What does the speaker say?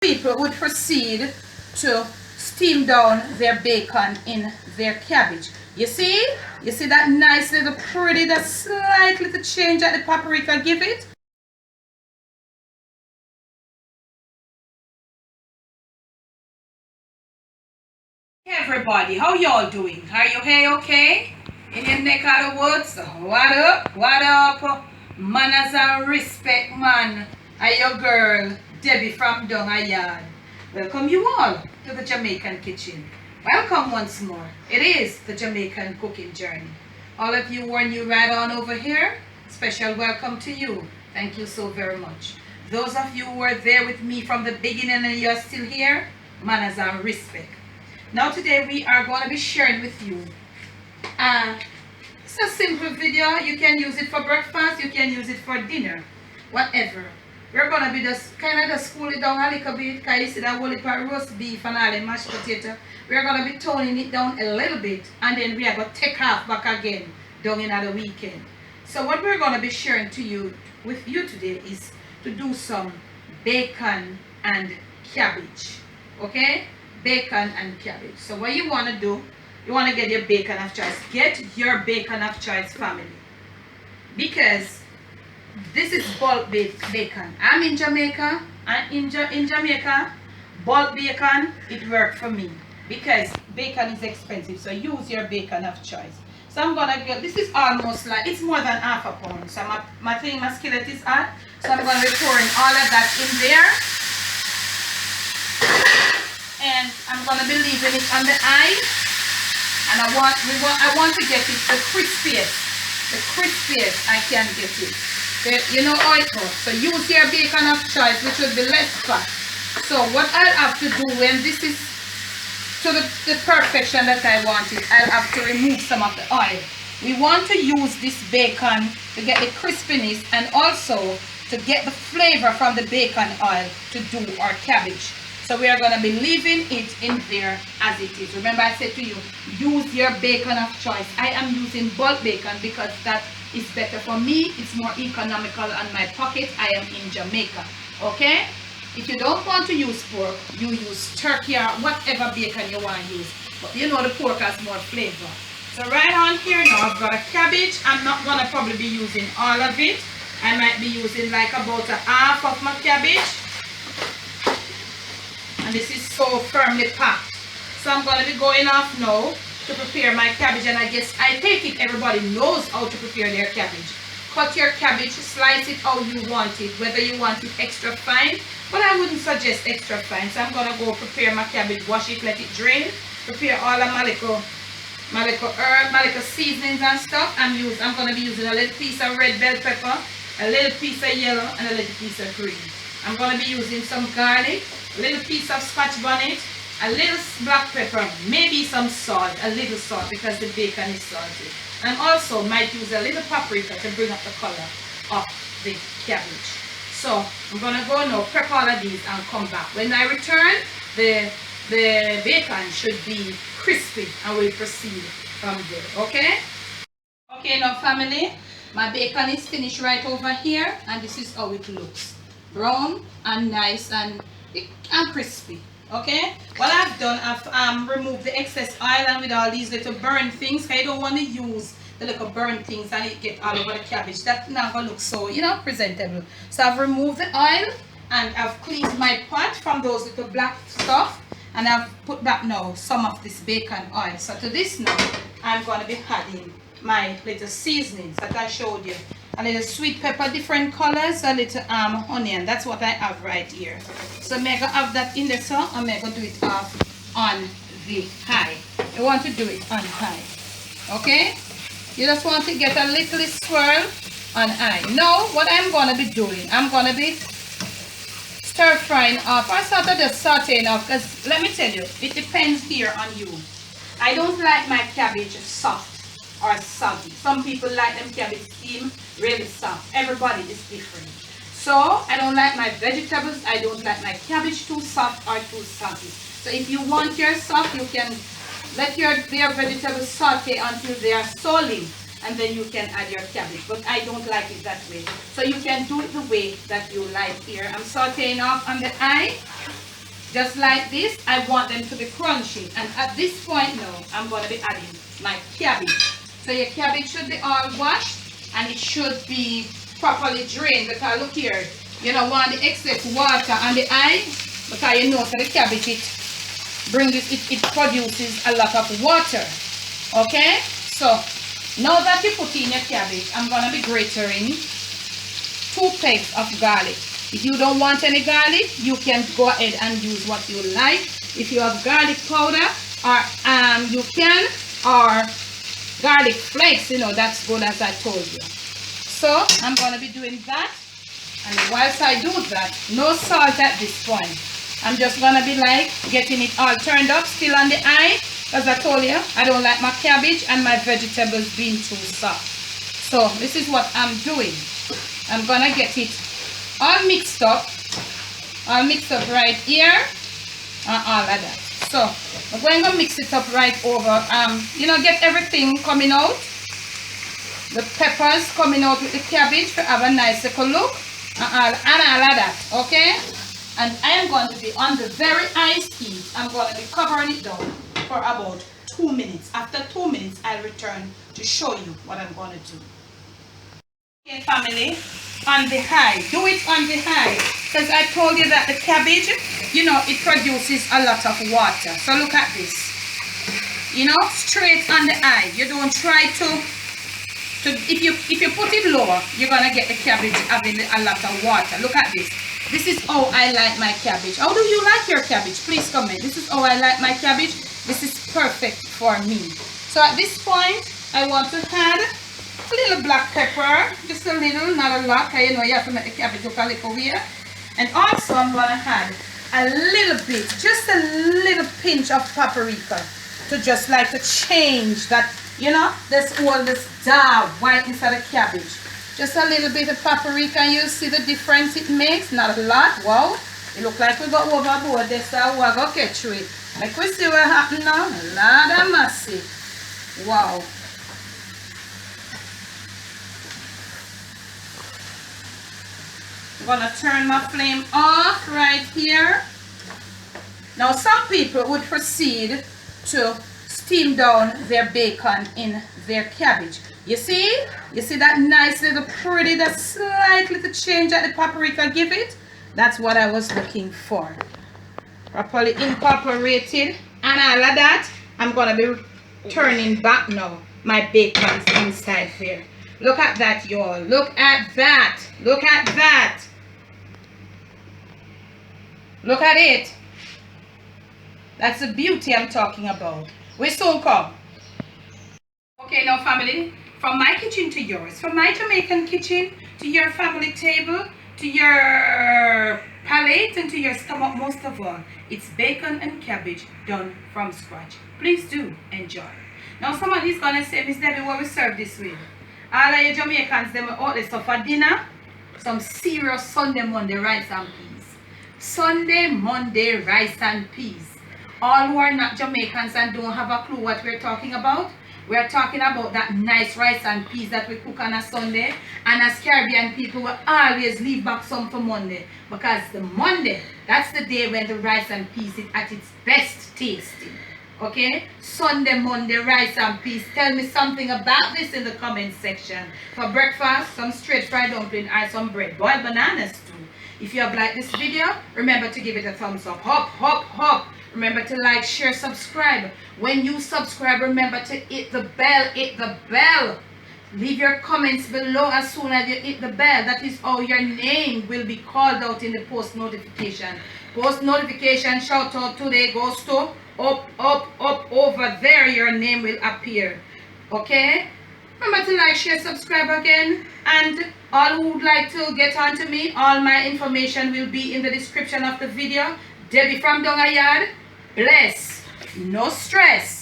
People would proceed to steam down their bacon in their cabbage. You see? You see that nice little pretty, that slight little change that the paprika give it? Hey everybody, how y'all doing? Are you hey okay? In your neck of the woods? What up? What up? Manners and respect, man. I your girl, Debbie from Yard. Welcome you all to the Jamaican kitchen. Welcome once more. It is the Jamaican cooking journey. All of you who are new right on over here, special welcome to you. Thank you so very much. Those of you who are there with me from the beginning and you're still here, manners and respect. Now today we are going to be sharing with you it's a simple video. You can use it for breakfast, you can use it for dinner, whatever. We're going to be just kind of just cool it down a little bit because you see that whole roast beef and all the mashed potato. We're going to be toning it down a little bit and then we are going to take off back again down in the weekend. So what we're going to be sharing to you with you today is to do some bacon and cabbage. Okay? Bacon and cabbage. So what you want to do, you want to get your bacon of choice. Get your bacon of choice, family. Because this is bulk bacon. I'm in Jamaica. And in Jamaica, bulk bacon, it worked for me. Because bacon is expensive. So use your bacon of choice. So I'm going to get, this is almost like, it's more than half a pound. So my skillet is hot. So I'm going to be pouring all of that in there. And I'm gonna be leaving it on the eye, and I want to get it the crispiest I can get it. You know how it goes. So use your bacon of choice, which will be less fat. So what I'll have to do when this is to the perfection that I want it, I'll have to remove some of the oil. We want to use this bacon to get the crispiness and also to get the flavor from the bacon oil to do our cabbage. So we are going to be leaving it in there as it is. Remember I said to you, use your bacon of choice. I am using bulk bacon because that is better for me. It's more economical on my pocket. I am in Jamaica. Okay? If you don't want to use pork, you use turkey or whatever bacon you want to use. But you know the pork has more flavor. So right on here now, I've got a cabbage. I'm not going to probably be using all of it. I might be using like about a half of my cabbage. And this is so firmly packed. So I'm going to be going off now to prepare my cabbage. And I guess I take it everybody knows how to prepare their cabbage. Cut your cabbage, slice it how you want it, whether you want it extra fine. But I wouldn't suggest extra fine. So I'm going to go prepare my cabbage, wash it, let it drain. Prepare all of my little herb, my little seasonings and stuff. I'm going to be using a little piece of red bell pepper, a little piece of yellow, and a little piece of green. I'm going to be using some garlic, a little piece of scotch bonnet, a little black pepper, maybe some salt, a little salt because the bacon is salty. And also might use a little paprika to bring up the color of the cabbage. So I'm going to go now, prep all of these and come back. When I return, the bacon should be crispy and we'll proceed from there. Okay? Okay now family, my bacon is finished right over here and this is how it looks. Brown and nice and crispy. Okay, what I've done, I've removed the excess oil and with all these little burn things. I don't want to use the little burn things and it get all over the cabbage. That's not gonna look so, presentable. So I've removed the oil and I've cleaned my pot from those little black stuff and I've put back now some of this bacon oil. So to this now, I'm gonna be adding my little seasonings that I showed you. A little sweet pepper, different colors, a little onion. That's what I have right here. So I'm going to have that in there, so I'm going to do it off on the high. You want to do it on high. Okay? You just want to get a little swirl on high. Now, what I'm going to be doing, I'm going to be stir frying off. I sort of just sauteing off because let me tell you, it depends here on you. I don't like my cabbage soft or soggy. Some people like them cabbage steam really soft. Everybody is different. So I don't like my vegetables. I don't like my cabbage too soft or too soggy. So if you want your soft, you can let your vegetables saute until they are solid, and then you can add your cabbage. But I don't like it that way. So you can do it the way that you like here. I'm sauteing off on the eye. just like this. I want them to be crunchy. And at this point now, I'm going to be adding my cabbage. So your cabbage should be all washed and it should be properly drained, because look here, you don't want the excess water on the eye, because you know, so the cabbage it produces a lot of water. Okay, so now that you put in your cabbage, I'm going to be grating 2 pegs of garlic. If you don't want any garlic, you can go ahead and use what you like. If you have garlic powder, or you can, or garlic flakes, you know, that's good, as I told you. So I'm going to be doing that, and whilst I do that, no salt at this point. I'm just going to be like getting it all turned up, still on the eye, as I told you, I don't like my cabbage and my vegetables being too soft. So this is what I'm doing. I'm going to get it all mixed up right here and all of that. So I'm going to mix it up right over, you know, get everything coming out, the peppers coming out with the cabbage to have a nice little look and all of that. Okay, and I am going to be on the very high heat. I'm going to be covering it down for about 2 minutes. After 2 minutes, I'll return to show you what I'm going to do. Okay, family, on the high. Do it on the high, because I told you that the cabbage, you know, it produces a lot of water. So look at this. You know, straight on the eye. You don't try to if you put it lower, you're gonna get the cabbage having a lot of water. Look at this. This is how I like my cabbage. How do you like your cabbage? Please comment. This is how I like my cabbage. This is perfect for me. So at this point, I want to add a little black pepper, just a little, not a lot, because you know you have to make the cabbage look a little weird. And also I'm going to add a little bit, just a little pinch of paprika, to just like to change that, you know, this dark whiteness of the cabbage. Just a little bit of paprika, and you see the difference it makes. Not a lot. Wow, it looks like we got overboard this, so we're going to get through it. Like we see what happened now. A lot of massive. Wow. I'm going to turn my flame off right here. Now some people would proceed to steam down their bacon in their cabbage. You see that nice little pretty, that slight little change that the paprika give it? That's what I was looking for. Properly incorporated and all of that. I'm going to be turning back now my bacon's inside there. Look at that, y'all. Look at that. Look at that. Look at it. That's the beauty I'm talking about. We soon come. Okay, now family, from my kitchen to yours, from my Jamaican kitchen to your family table, to your palate and to your stomach, most of all, it's bacon and cabbage done from scratch. Please do enjoy. Now somebody's gonna say, Miss Debbie, what we serve this with? All of you Jamaicans, them out there, so for dinner, some serious Sunday, Monday rice and peas. Sunday, Monday rice and peas. All who are not Jamaicans and don't have a clue what we're talking about, we're talking about that nice rice and peas that we cook on a Sunday. And as Caribbean people, we always leave back some for Monday, because the Monday, that's the day when the rice and peas is at its best tasting. Okay, Sunday, Monday, rice and peas. Tell me something about this in the comment section. For breakfast, some straight fried dumpling and some bread. Boiled bananas too. If you have liked this video, remember to give it a thumbs up. Hop, hop, hop. Remember to like, share, subscribe. When you subscribe, remember to hit the bell. Hit the bell. Leave your comments below as soon as you hit the bell. That is how your name will be called out in the post notification. Post notification shout out today goes to up, up, up over there. Your name will appear. Okay? Remember to like, share, subscribe again. And all who would like to get on to me, all my information will be in the description of the video. Debbie from Donga Yard. Bless. No stress.